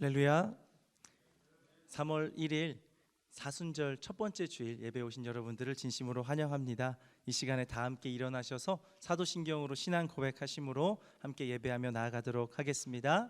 할렐루야. 3월 1일 사순절 첫 번째 주일 예배 오신 여러분들을 진심으로 환영합니다. 이 시간에 다 함께 일어나셔서 사도신경으로 신앙 고백하심으로 함께 예배하며 나아가도록 하겠습니다.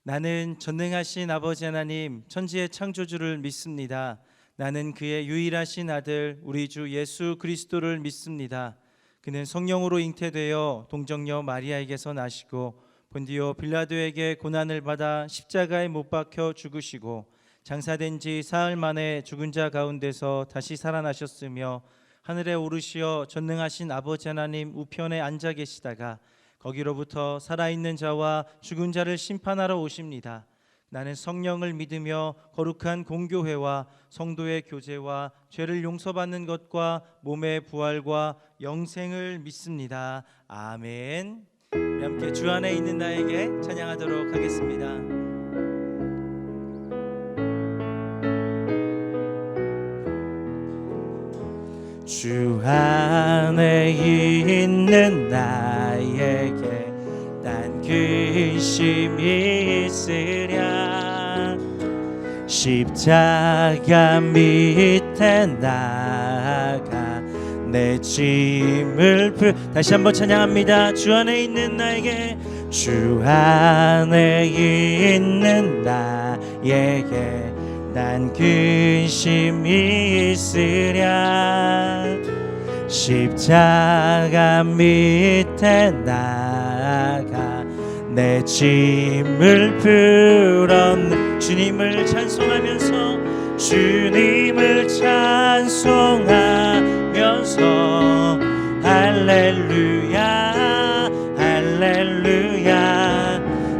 나는 전능하신 아버지 하나님 천지의 창조주를 믿습니다. 나는 그의 유일하신 아들 우리 주 예수 그리스도를 믿습니다. 그는 성령으로 잉태되어 동정녀 마리아에게서 나시고 본디오 빌라도에게 고난을 받아 십자가에 못 박혀 죽으시고 장사된 지 사흘 만에 죽은 자 가운데서 다시 살아나셨으며 하늘에 오르시어 전능하신 아버지 하나님 우편에 앉아 계시다가 거기로부터 살아있는 자와 죽은 자를 심판하러 오십니다. 나는 성령을 믿으며 거룩한 공교회와 성도의 교제와 죄를 용서받는 것과 몸의 부활과 영생을 믿습니다. 아멘. 우리 함께 주 안에 있는 나에게 찬양하도록 하겠습니다. 주 안에 있는 나에게 난 근심이 있으랴 십자가 밑에 나아가 내 짐을 다시 한번 찬양합니다. 주 안에 있는 나에게 주 안에 있는 나에게 난 근심이 있으랴 십자가 밑에 나아가 내 짐을 풀었네. 주님을 찬송하면서 주님을 찬송하면서 할렐루야 할렐루야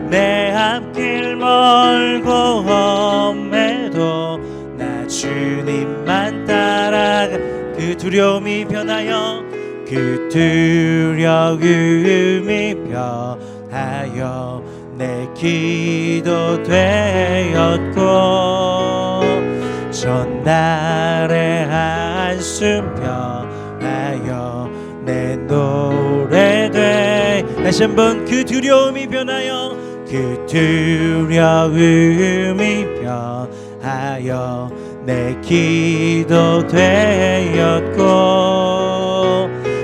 내 앞길 멀고 험해도 나 주님만 따라가 그 두려움이 변하여 그 두려움이 변하여 내 기도 되었고 전날의 한숨 변하여 내 노래 돼 다시 한번 그 두려움이 변하여 그 두려움이 변하여 내 기도 되었고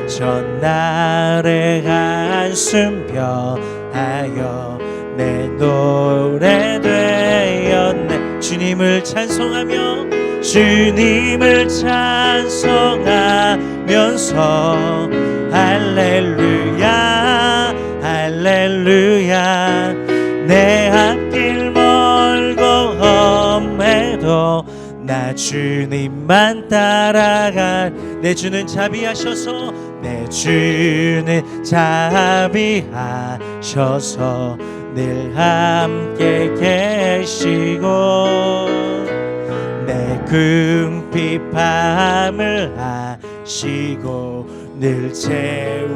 전날의 한숨 변하여 내 노래 되었네. 주님을 찬송하며 주님을 찬송하면서 할렐루야 할렐루야 내 앞길 멀고 험해도 나 주님만 따라갈 내 주는 자비하셔서 내 주는 자비하셔서 늘 함께 계시고 내 궁핍함을 아시고 늘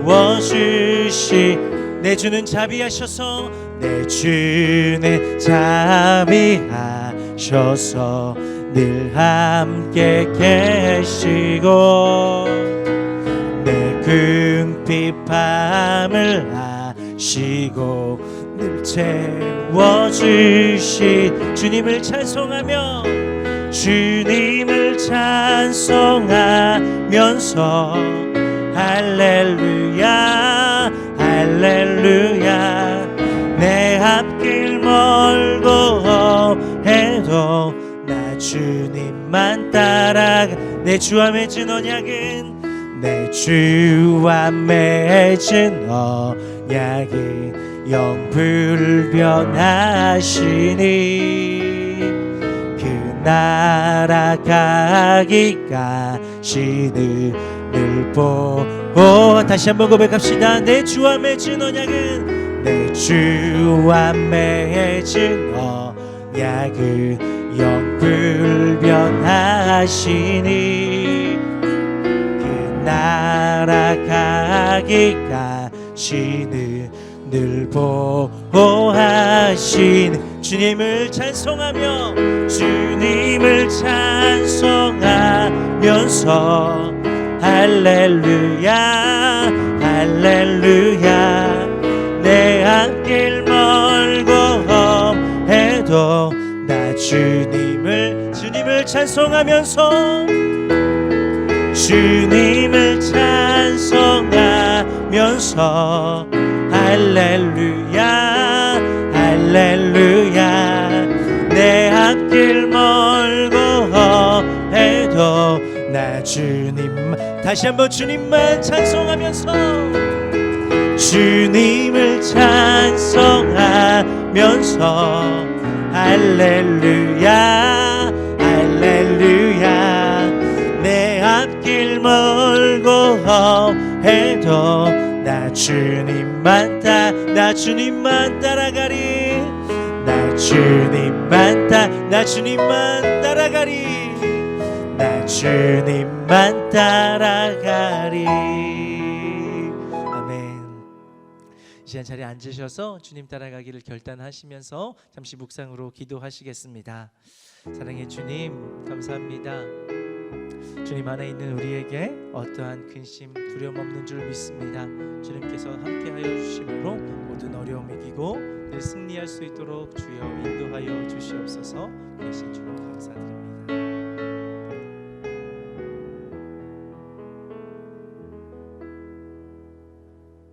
채워주시 내 주는 자비하셔서 내 주는 자비하셔서 늘 함께 계시고 내 궁핍함을 아시고 늘 채워주시 주님을 찬송하며 주님을 찬송하면서 할렐루야 할렐루야 내 앞길 멀고 험해도 나 주님만 따라가 내 주와 맺은 언약은 내 주와 맺은 언약이 영불변하시니 그 날아가기까지 늘 보고 다시 한번 고백합시다. 내 주와 맺은 언약은 내 주와 맺은 언약은 영불변하시니 그 날아가기까지는 늘 보호하시는 주님을 찬송하며 주님을 찬송하면서 할렐루야 할렐루야 내 앞길 멀고 험해도 주님을 찬송하면서 주님을 찬송하면서 할렐루야 할렐루야 내 앞길 멀고 해도 나 주님 다시 한번 주님만 찬송하면서 주님을 찬송하면서 할렐루야 할렐루야 내 앞길 멀고 해도 나 주님만 따라가리 나 주님만 따라가리 나 주님만 따라가리. 아멘. 이 시간 자리에 앉으셔서 주님 따라가기를 결단하시면서 잠시 묵상으로 기도하시겠습니다. 사랑의 주님 감사합니다. 주님 안에 있는 우리에게 어떠한 근심 두려움 없는 줄 믿습니다. 주님께서 함께하여 주심으로 모든 어려움 이기고 늘 승리할 수 있도록 주여 인도하여 주시옵소서. 대신 주님 감사드립니다.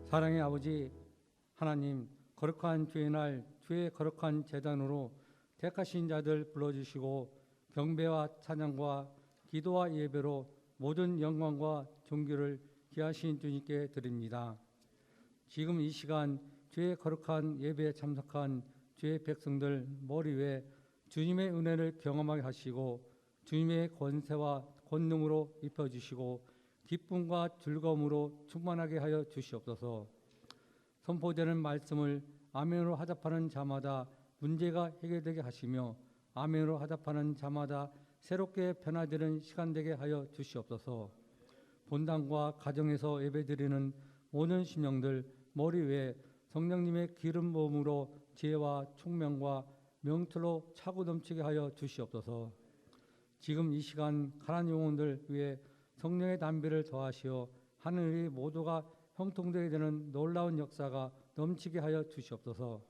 사랑의 아버지 하나님, 거룩한 주의 날 주의 거룩한 제단으로 택하신 자들 불러주시고 경배와 찬양과 기도와 예배로 모든 영광과 존귀를 기하신 주님께 드립니다. 지금 이 시간 주의 거룩한 예배에 참석한 주의 백성들 머리 위에 주님의 은혜를 경험하게 하시고 주님의 권세와 권능으로 입혀주시고 기쁨과 즐거움으로 충만하게 하여 주시옵소서. 선포되는 말씀을 아멘으로 화답하는 자마다 문제가 해결되게 하시며 아멘으로 화답하는 자마다 새롭게 변화되는 시간 되게 하여 주시옵소서. 본당과 가정에서 예배드리는 모든 심령들 머리 위에 성령님의 기름 부음으로 지혜와 총명과 명철로 차고 넘치게 하여 주시옵소서. 지금 이 시간 가난 영혼들 위해 성령의 담비를 더하시어 하늘이 모두가 형통되게 되는 놀라운 역사가 넘치게 하여 주시옵소서.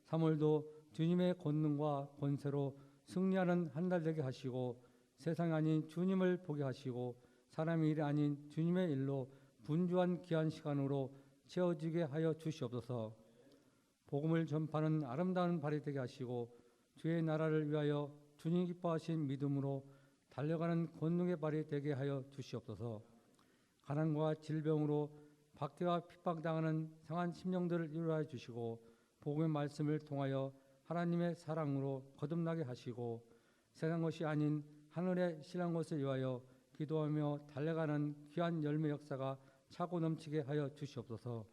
3월도 주님의 권능과 권세로 승리하는 한 달 되게 하시고 세상이 아닌 주님을 보게 하시고 사람의 일이 아닌 주님의 일로 분주한 귀한 시간으로 채워지게 하여 주시옵소서. 복음을 전파하는 아름다운 발이 되게 하시고 주의 나라를 위하여 주님 기뻐하신 믿음으로 달려가는 권능의 발이 되게 하여 주시옵소서. 가난과 질병으로 박해와 핍박당하는 상한 심령들을 이루어 주시고 복음의 말씀을 통하여 하나님의 사랑으로 거듭나게 하시고 세상 것이 아닌 하늘의 신한 것을 위하여 기도하며 달려가는 귀한 열매 역사가 차고 넘치게 하여 주시옵소서.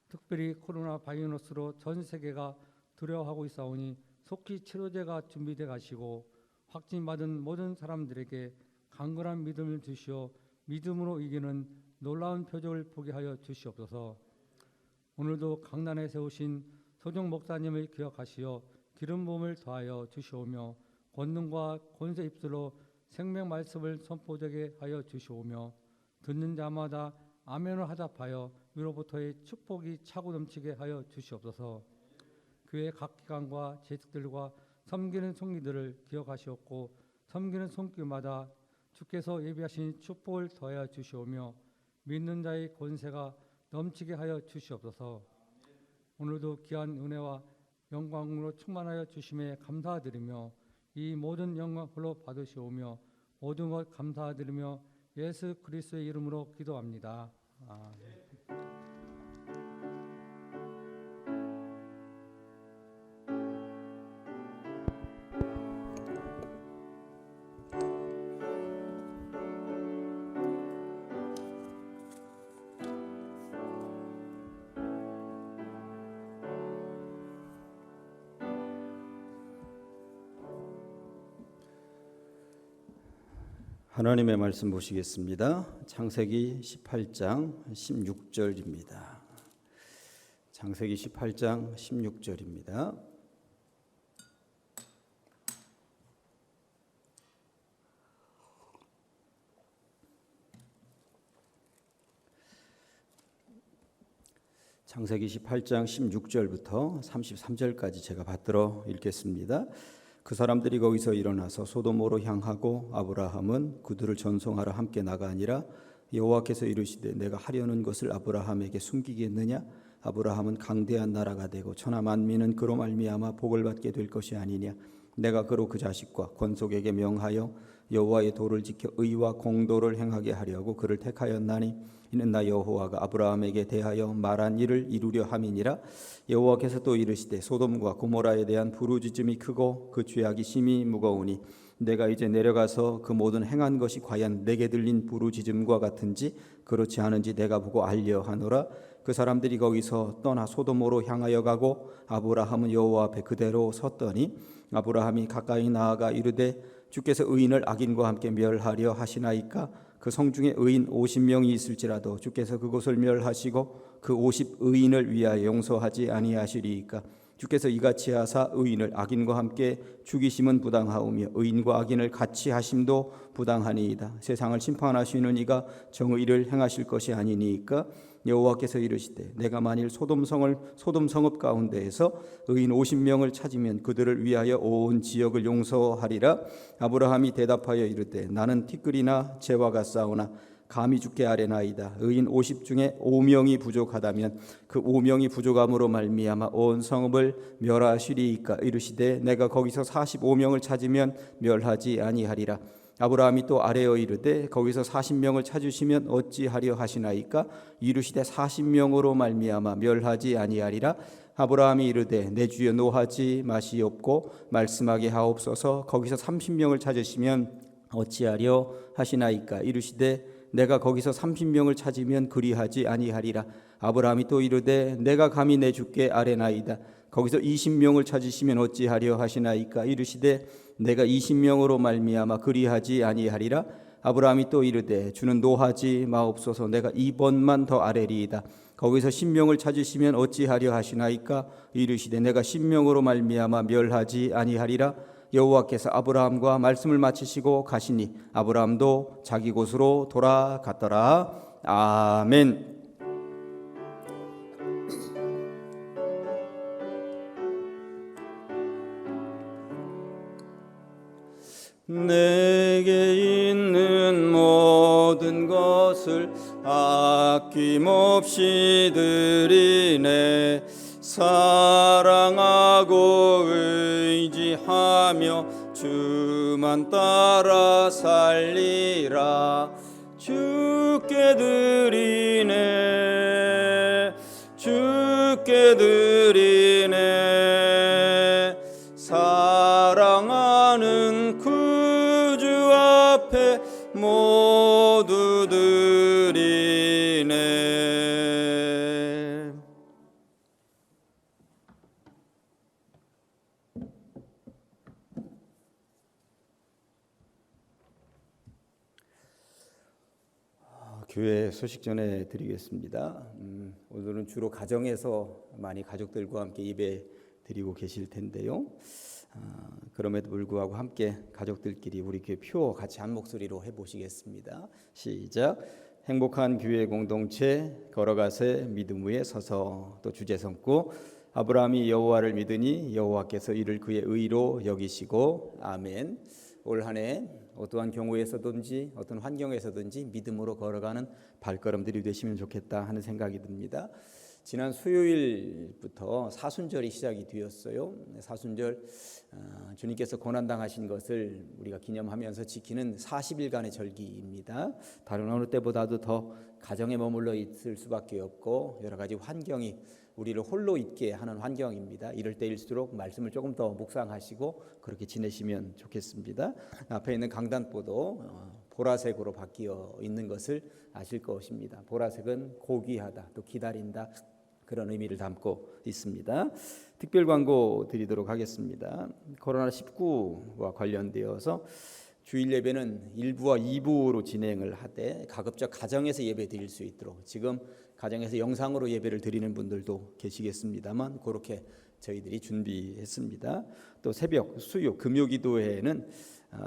특별히 코로나 바이러스로 전 세계가 두려워하고 있사오니 속히 치료제가 준비되어 가시고 확진받은 모든 사람들에게 강건한 믿음을 주시어 믿음으로 이기는 놀라운 표적을 보게 하여 주시옵소서. 오늘도 강단에 세우신 소정 목사님을 기억하시어 기름 부음을 더하여 주시오며 권능과 권세 입술로 생명 말씀을 선포되게 하여 주시오며 듣는 자마다 아멘을 하답하여 위로부터의 축복이 차고 넘치게 하여 주시옵소서. 교회 각 기관과 재직들과 섬기는 성기들을 기억하시옵고 섬기는 손길마다 주께서 예비하신 축복을 더하여 주시오며 믿는 자의 권세가 넘치게 하여 주시옵소서. 오늘도 귀한 은혜와 영광으로 충만하여 주심에 감사드리며 이 모든 영광 홀로 받으시오며 모든 것 감사드리며 예수 그리스도의 이름으로 기도합니다. 아멘. 하나님의 말씀 보시겠습니다. 창세기 18장 16절입니다. 창세기 18장 16절입니다. 창세기 18장 16절부터 33절까지 제가 받들어 읽겠습니다. 그 사람들이 거기서 일어나서 소돔으로 향하고 아브라함은 그들을 전송하러 함께 나가니라. 여호와께서 이르시되 내가 하려는 것을 아브라함에게 숨기겠느냐? 아브라함은 강대한 나라가 되고 천하 만민은 그로 말미암아 복을 받게 될 것이 아니냐? 내가 그로 그 자식과 권속에게 명하여 여호와의 도를 지켜 의와 공도를 행하게 하려고 그를 택하였나니 이는 나 여호와가 아브라함에게 대하여 말한 일을 이루려 함이니라. 여호와께서 또 이르시되 소돔과 고모라에 대한 부르짖음이 크고 그 죄악이 심히 무거우니 내가 이제 내려가서 그 모든 행한 것이 과연 내게 들린 부르짖음과 같은지 그렇지 않은지 내가 보고 알려 하노라. 그 사람들이 거기서 떠나 소돔으로 향하여 가고 아브라함은 여호와 앞에 그대로 섰더니 아브라함이 가까이 나아가 이르되 주께서 의인을 악인과 함께 멸하려 하시나이까? 그 성중에 의인 50명이 있을지라도 주께서 그곳을 멸하시고 그 50의인을 위하여 용서하지 아니하시리이까? 주께서 이같이 하사 의인을 악인과 함께 죽이심은 부당하오며 의인과 악인을 같이 하심도 부당하니이다. 세상을 심판하시는 이가 정의를 행하실 것이 아니니이까? 여호와께서 이르시되 내가 만일 소돔 성읍 가운데에서 의인 50명을 찾으면 그들을 위하여 온 지역을 용서하리라. 아브라함이 대답하여 이르되 나는 티끌이나 재와 같사오나 감히 주께 아뢰나이다. 의인 50 중에 5명이 부족하다면 그 5명이 부족함으로 말미암아 온 성읍을 멸하시리이까? 이르시되 내가 거기서 45명을 찾으면 멸하지 아니하리라. 아브라함이 또 아뢰어 이르되 거기서 40명을 찾으시면 어찌하려 하시나이까? 이르시되 40명으로 말미암아 멸하지 아니하리라. 아브라함이 이르되 내 주여 노하지 마시옵고 말씀하게 하옵소서. 거기서 30명을 찾으시면 어찌하려 하시나이까? 이르시되 내가 거기서 30명을 찾으면 그리하지 아니하리라. 아브라함이 또 이르되 내가 감히 내 주께 아뢰나이다. 거기서 20명을 찾으시면 어찌하려 하시나이까? 이르시되 내가 20명으로 말미암아 그리하지 아니하리라. 아브라함이 또 이르되 주는 노하지 마옵소서. 내가 2번만 더 아뢰리이다. 거기서 10명을 찾으시면 어찌하려 하시나이까? 이르시되 내가 10명으로 말미암아 멸하지 아니하리라. 여호와께서 아브라함과 말씀을 마치시고 가시니 아브라함도 자기 곳으로 돌아갔더라. 아멘. 내게 있는 모든 것을 아낌없이 드리네. 사랑하고 의지하며 주만 따라 살리라. 주께 드리네. 주께 드리네. 사랑하는 그 주 앞에 모두 드리네. 교회 소식 전해 드리겠습니다. 오늘은 주로 가정에서 많이 가족들과 함께 예배 드리고 계실 텐데요. 그럼에도 불구하고 함께 가족들끼리 우리 교회 표 같이 한 목소리로 해보시겠습니다. 시작. 행복한 교회 공동체 걸어가세 믿음 위에 서서. 또 주제 삼고 아브라함이 여호와를 믿으니 여호와께서 이를 그의 의로 여기시고. 아멘. 올 한 해 어떠한 경우에서든지 어떤 환경에서든지 믿음으로 걸어가는 발걸음들이 되시면 좋겠다 하는 생각이 듭니다. 지난 수요일부터 사순절이 시작이 되었어요. 사순절 주님께서 고난당하신 것을 우리가 기념하면서 지키는 40일간의 절기입니다. 다른 어느 때보다도 더 가정에 머물러 있을 수밖에 없고 여러 가지 환경이 우리를 홀로 있게 하는 환경입니다. 이럴 때일수록 말씀을 조금 더 묵상하시고 그렇게 지내시면 좋겠습니다. 앞에 있는 강단보도 보라색으로 바뀌어 있는 것을 아실 것입니다. 보라색은 고귀하다, 또 기다린다, 그런 의미를 담고 있습니다. 특별 광고 드리도록 하겠습니다. 코로나19와 관련되어서 주일 예배는 1부와 2부로 진행을 하되 가급적 가정에서 예배 드릴 수 있도록, 지금 가정에서 영상으로 예배를 드리는 분들도 계시겠습니다만 그렇게 저희들이 준비했습니다. 또 새벽, 수요, 금요 기도회에는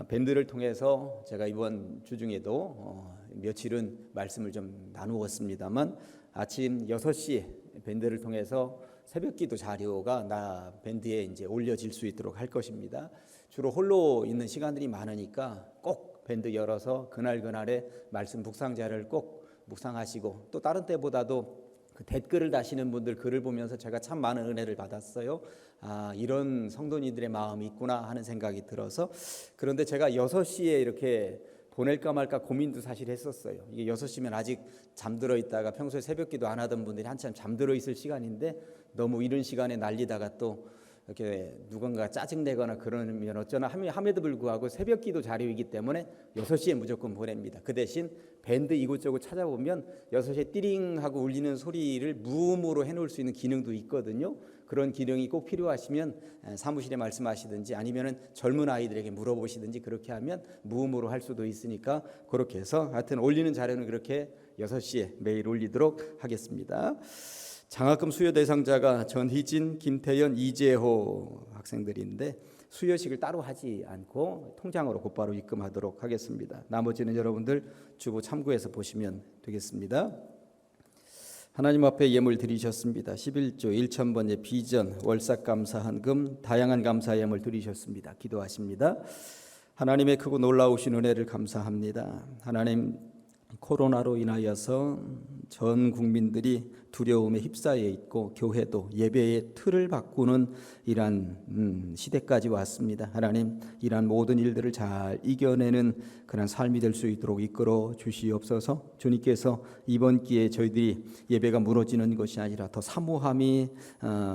밴드를 통해서 제가 이번 주 중에도 며칠은 말씀을 좀 나누었습니다만 아침 6시에 밴드를 통해서 새벽기도 자료가 나 밴드에 이제 올려질 수 있도록 할 것입니다. 주로 홀로 있는 시간들이 많으니까 꼭 밴드 열어서 그날그날의 말씀 묵상 자료를 꼭 묵상하시고, 또 다른 때보다도 그 댓글을 다시는 분들 글을 보면서 제가 참 많은 은혜를 받았어요. 이런 성도님들의 마음이 있구나 하는 생각이 들어서. 그런데 제가 6시에 이렇게 보낼까 말까 고민도 사실 했었어요. 이게 6시면 아직 잠들어 있다가 평소에 새벽기도 안 하던 분들이 한참 잠들어 있을 시간인데 너무 이른 시간에 날리다가 또 이렇게 누군가 짜증내거나 그러면 어쩌나 함에도 불구하고 새벽기도 자료이기 때문에 6시에 무조건 보냅니다. 그 대신 밴드 이곳저곳 찾아보면 6시에 띠링하고 울리는 소리를 무음으로 해놓을 수 있는 기능도 있거든요. 그런 기능이 꼭 필요하시면 사무실에 말씀하시든지 아니면은 젊은 아이들에게 물어보시든지 그렇게 하면 무음으로 할 수도 있으니까 그렇게 해서 하여튼 올리는 자료는 그렇게 6시에 매일 올리도록 하겠습니다. 장학금 수여 대상자가 전희진, 김태연, 이재호 학생들인데 수여식을 따로 하지 않고 통장으로 곧바로 입금하도록 하겠습니다. 나머지는 여러분들 주보 참고해서 보시면 되겠습니다. 하나님 앞에 예물 드리셨습니다. 11조 1,000번의 비전, 월삭 감사한금, 다양한 감사 예물 드리셨습니다. 기도하십니다. 하나님의 크고 놀라우신 은혜를 감사합니다. 하나님, 코로나로 인하여서 전 국민들이 두려움에 휩싸여 있고 교회도 예배의 틀을 바꾸는 이러한 시대까지 왔습니다. 하나님, 이러한 모든 일들을 잘 이겨내는 그런 삶이 될 수 있도록 이끌어 주시옵소서. 주님께서 이번 기회에 저희들이 예배가 무너지는 것이 아니라 더 사모함이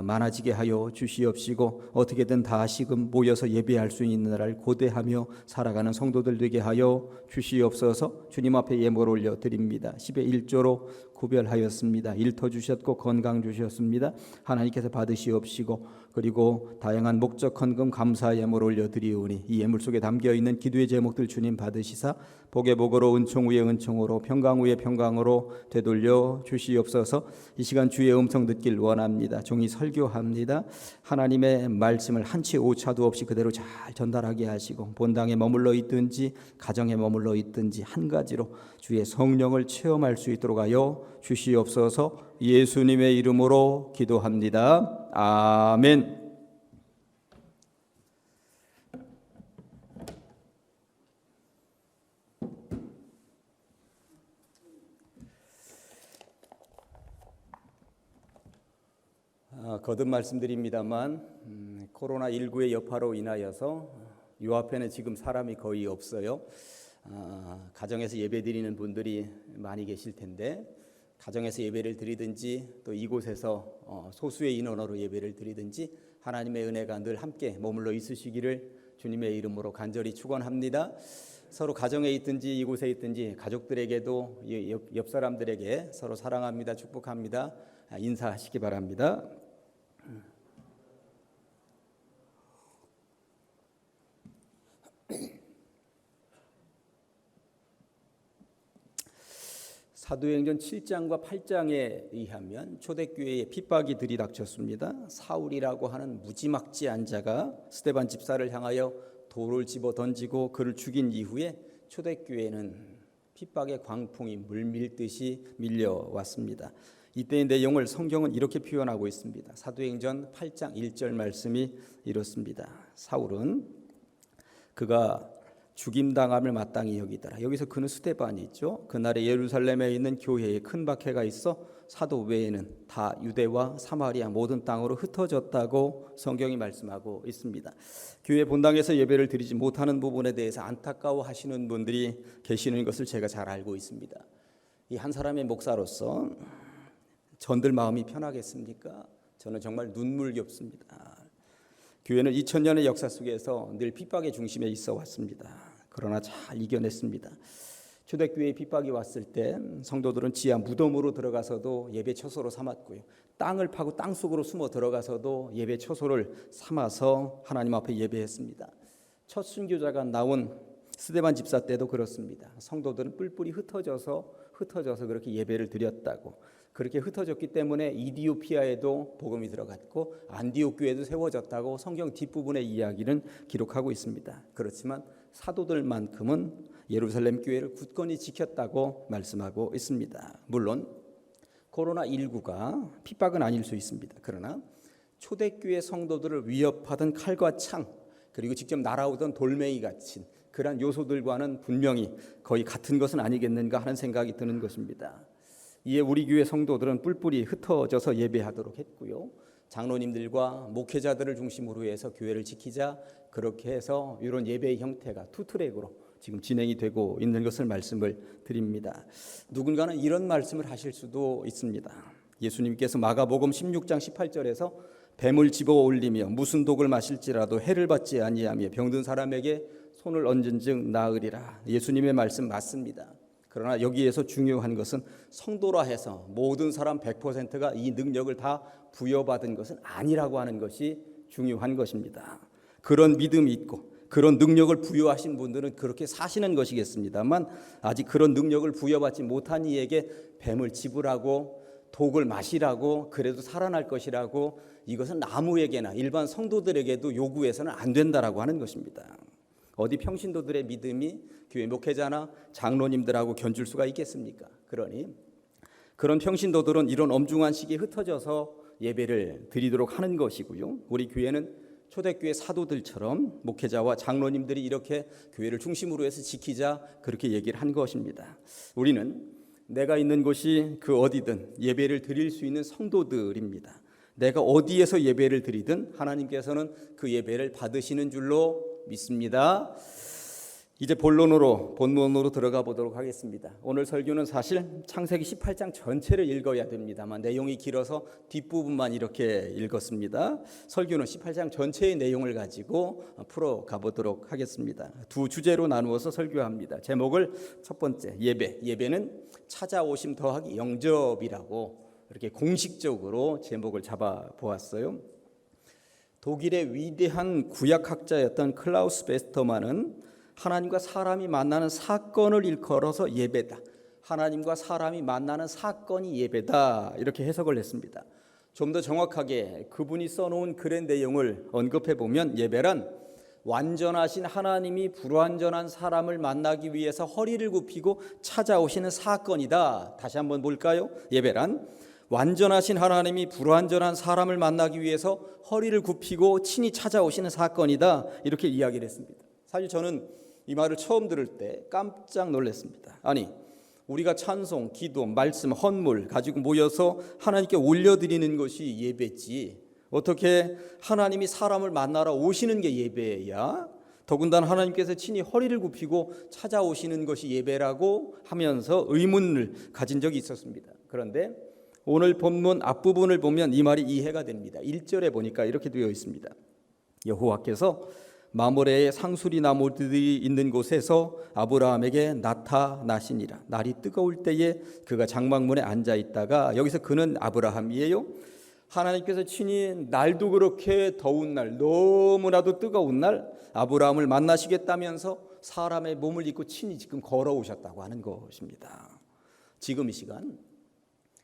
많아지게 하여 주시옵시고, 어떻게든 다시금 모여서 예배할 수 있는 날을 고대하며 살아가는 성도들 되게 하여 주시옵소서. 주님 앞에 예물 올려드립니다. 10의 1조로 구별하였습니다. 일터 주셨고 건강 주셨습니다. 하나님께서 받으시옵시고, 그리고 다양한 목적 헌금 감사 예물 올려드리오니 이 예물 속에 담겨있는 기도의 제목들 주님 받으시사 복의 복으로 은총 위에 은총으로 평강 위에 평강으로 되돌려 주시옵소서. 이 시간 주의 음성 듣길 원합니다. 종이 설교합니다. 하나님의 말씀을 한치 오차도 없이 그대로 잘 전달하게 하시고, 본당에 머물러 있든지 가정에 머물러 있든지 한 가지로 주의 성령을 체험할 수 있도록 하여 주시옵소서. 예수님의 이름으로 기도합니다. 아멘. 거듭 말씀드립니다만 코로나19의 여파로 인하여서 요 앞에는 지금 사람이 거의 없어요. 가정에서 예배 드리는 분들이 많이 계실 텐데, 가정에서 예배를 드리든지 또 이곳에서 소수의 인원으로 예배를 드리든지 하나님의 은혜가 늘 함께 머물러 있으시기를 주님의 이름으로 간절히 축원합니다. 서로 가정에 있든지 이곳에 있든지 가족들에게도 옆 사람들에게 서로 사랑합니다, 축복합니다, 인사하시기 바랍니다. 사도행전 7장과 8장에 의하면 초대교회에 핍박이 들이닥쳤습니다. 사울이라고 하는 무지막지한 자가 스데반 집사를 향하여 돌을 집어 던지고 그를 죽인 이후에 초대교회는 핍박의 광풍이 물밀듯이 밀려왔습니다. 이때의 내용을 성경은 이렇게 표현하고 있습니다. 사도행전 8장 1절 말씀이 이렇습니다. 사울은 그가 죽임당함을 마땅히 여기더라. 여기서 그는 스데반이죠. 그날에 예루살렘에 있는 교회에 큰 박해가 있어 사도 외에는 다 유대와 사마리아 모든 땅으로 흩어졌다고 성경이 말씀하고 있습니다. 교회 본당에서 예배를 드리지 못하는 부분에 대해서 안타까워하시는 분들이 계시는 것을 제가 잘 알고 있습니다. 이 한 사람의 목사로서 전들 마음이 편하겠습니까? 저는 정말 눈물겹습니다. 교회는 2000년의 역사 속에서 늘 핍박의 중심에 있어 왔습니다. 그러나 잘 이겨냈습니다. 초대교회에 핍박이 왔을 때 성도들은 지하 무덤으로 들어가서도 예배 처소로 삼았고요. 땅을 파고 땅 속으로 숨어 들어가서도 예배 처소를 삼아서 하나님 앞에 예배했습니다. 첫 순교자가 나온 스데반 집사 때도 그렇습니다. 성도들은 뿔뿔이 흩어져서 그렇게 예배를 드렸다고. 그렇게 흩어졌기 때문에 이디오피아에도 복음이 들어갔고 안디옥 교회도 세워졌다고 성경 뒷부분의 이야기는 기록하고 있습니다. 그렇지만 사도들만큼은 예루살렘 교회를 굳건히 지켰다고 말씀하고 있습니다. 물론 코로나19가 핍박은 아닐 수 있습니다. 그러나 초대교회 성도들을 위협하던 칼과 창, 그리고 직접 날아오던 돌멩이 같은 그러한 요소들과는 분명히 거의 같은 것은 아니겠는가 하는 생각이 드는 것입니다. 이에 우리 교회 성도들은 뿔뿔이 흩어져서 예배하도록 했고요. 장로님들과 목회자들을 중심으로 해서 교회를 지키자, 그렇게 해서 이런 예배의 형태가 투트랙으로 지금 진행이 되고 있는 것을 말씀을 드립니다. 누군가는 이런 말씀을 하실 수도 있습니다. 예수님께서 마가복음 16장 18절에서 뱀을 집어 올리며 무슨 독을 마실지라도 해를 받지 아니하며 병든 사람에게 손을 얹은즉 나으리라. 예수님의 말씀 맞습니다. 그러나 여기에서 중요한 것은 성도라 해서 모든 사람 100%가 이 능력을 다 부여받은 것은 아니라고 하는 것이 중요한 것입니다. 그런 믿음이 있고 그런 능력을 부여하신 분들은 그렇게 사시는 것이겠습니다만, 아직 그런 능력을 부여받지 못한 이에게 뱀을 집으라고 독을 마시라고 그래도 살아날 것이라고, 이것은 아무에게나 일반 성도들에게도 요구해서는 안 된다라고 하는 것입니다. 어디 평신도들의 믿음이 교회 목회자나 장로님들하고 견줄 수가 있겠습니까? 그러니 그런 평신도들은 이런 엄중한 시기에 흩어져서 예배를 드리도록 하는 것이고요. 우리 교회는 초대교회 사도들처럼 목회자와 장로님들이 이렇게 교회를 중심으로 해서 지키자, 그렇게 얘기를 한 것입니다. 우리는 내가 있는 곳이 그 어디든 예배를 드릴 수 있는 성도들입니다. 내가 어디에서 예배를 드리든 하나님께서는 그 예배를 받으시는 줄로 믿습니다. 이제 본론으로 들어가 보도록 하겠습니다. 오늘 설교는 사실 창세기 18장 전체를 읽어야 됩니다만 내용이 길어서 뒷부분만 이렇게 읽었습니다. 설교는 18장 전체의 내용을 가지고 풀어가 보도록 하겠습니다. 두 주제로 나누어서 설교합니다. 제목을 첫 번째, 예배는 찾아오심 더하기 영접이라고 이렇게 공식적으로 제목을 잡아 보았어요. 독일의 위대한 구약학자였던 클라우스 베스터만은 하나님과 사람이 만나는 사건을 일컬어서 예배다, 하나님과 사람이 만나는 사건이 예배다, 이렇게 해석을 했습니다. 좀 더 정확하게 그분이 써놓은 글의 내용을 언급해 보면, 예배란 완전하신 하나님이 불완전한 사람을 만나기 위해서 허리를 굽히고 찾아오시는 사건이다. 다시 한번 볼까요? 예배란 완전하신 하나님이 불완전한 사람을 만나기 위해서 허리를 굽히고 친히 찾아오시는 사건이다, 이렇게 이야기를 했습니다. 사실 저는 이 말을 처음 들을 때 깜짝 놀랐습니다. 아니, 우리가 찬송, 기도, 말씀, 헌물 가지고 모여서 하나님께 올려드리는 것이 예배지, 어떻게 하나님이 사람을 만나러 오시는 게 예배야? 더군다나 하나님께서 친히 허리를 굽히고 찾아오시는 것이 예배라고 하면서 의문을 가진 적이 있었습니다. 그런데 오늘 본문 앞부분을 보면 이 말이 이해가 됩니다. 1절에 보니까 이렇게 되어 있습니다. 여호와께서 마므레의 상수리 나무들이 있는 곳에서 아브라함에게 나타나시니라. 날이 뜨거울 때에 그가 장막문에 앉아 있다가, 여기서 그는 아브라함이에요. 하나님께서 친히 날도 그렇게 더운 날, 너무나도 뜨거운 날 아브라함을 만나시겠다면서 사람의 몸을 입고 친히 지금 걸어오셨다고 하는 것입니다. 지금 이 시간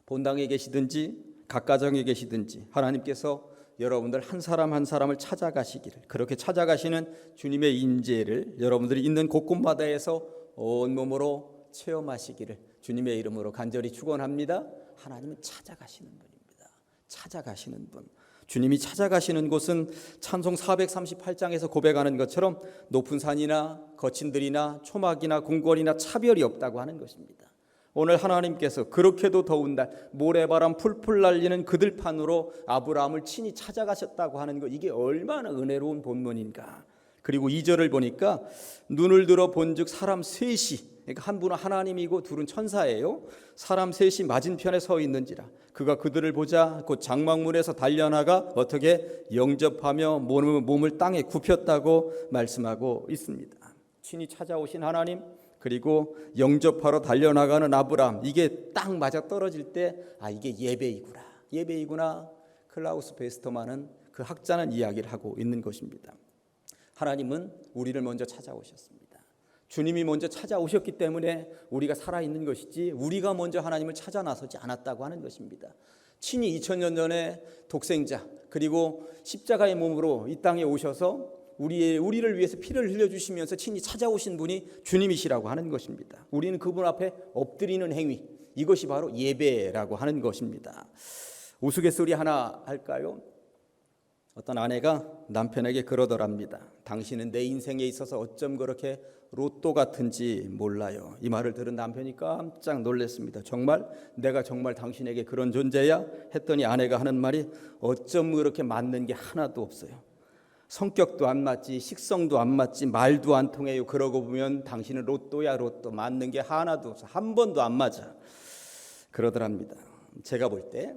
본당에 계시든지 각 가정에 계시든지 하나님께서 여러분들 한 사람 한 사람을 찾아가시기를, 그렇게 찾아가시는 주님의 인재를 여러분들이 있는 곳곳마다에서 온몸으로 체험하시기를 주님의 이름으로 간절히 축원합니다. 하나님은 찾아가시는 분입니다. 찾아가시는 분. 주님이 찾아가시는 곳은 찬송 438장에서 고백하는 것처럼 높은 산이나 거친 들이나 초막이나 궁궐이나 차별이 없다고 하는 것입니다. 오늘 하나님께서 그렇게도 더운 날 모래바람 풀풀 날리는 그 들판으로 아브라함을 친히 찾아가셨다고 하는 것, 이게 얼마나 은혜로운 본문인가. 그리고 2절을 보니까 눈을 들어 본즉 사람 셋이, 그러니까 한 분은 하나님이고 둘은 천사예요. 사람 셋이 맞은편에 서 있는지라 그가 그들을 보자 곧 장막문에서 달려나가 어떻게 영접하며 몸을 땅에 굽혔다고 말씀하고 있습니다. 친히 찾아오신 하나님, 그리고 영접하러 달려나가는 아브라함, 이게 딱 맞아 떨어질 때 이게 예배이구나. 클라우스 베스터만은, 그 학자는 이야기를 하고 있는 것입니다. 하나님은 우리를 먼저 찾아오셨습니다. 주님이 먼저 찾아오셨기 때문에 우리가 살아있는 것이지, 우리가 먼저 하나님을 찾아 나서지 않았다고 하는 것입니다. 친히 2000년 전에 독생자, 그리고 십자가의 몸으로 이 땅에 오셔서 우리를 위해서 피를 흘려주시면서 친히 찾아오신 분이 주님이시라고 하는 것입니다. 우리는 그분 앞에 엎드리는 행위, 이것이 바로 예배라고 하는 것입니다. 우스갯소리 하나 할까요? 어떤 아내가 남편에게 그러더랍니다. 당신은 내 인생에 있어서 어쩜 그렇게 로또 같은지 몰라요. 이 말을 들은 남편이 깜짝 놀랐습니다. 정말? 내가 정말 당신에게 그런 존재야? 했더니 아내가 하는 말이 어쩜 그렇게 맞는 게 하나도 없어요. 성격도 안 맞지, 식성도 안 맞지, 말도 안 통해요. 그러고 보면 당신은 로또야 로또. 맞는 게 하나도 없어. 한 번도 안 맞아. 그러더랍니다. 제가 볼 때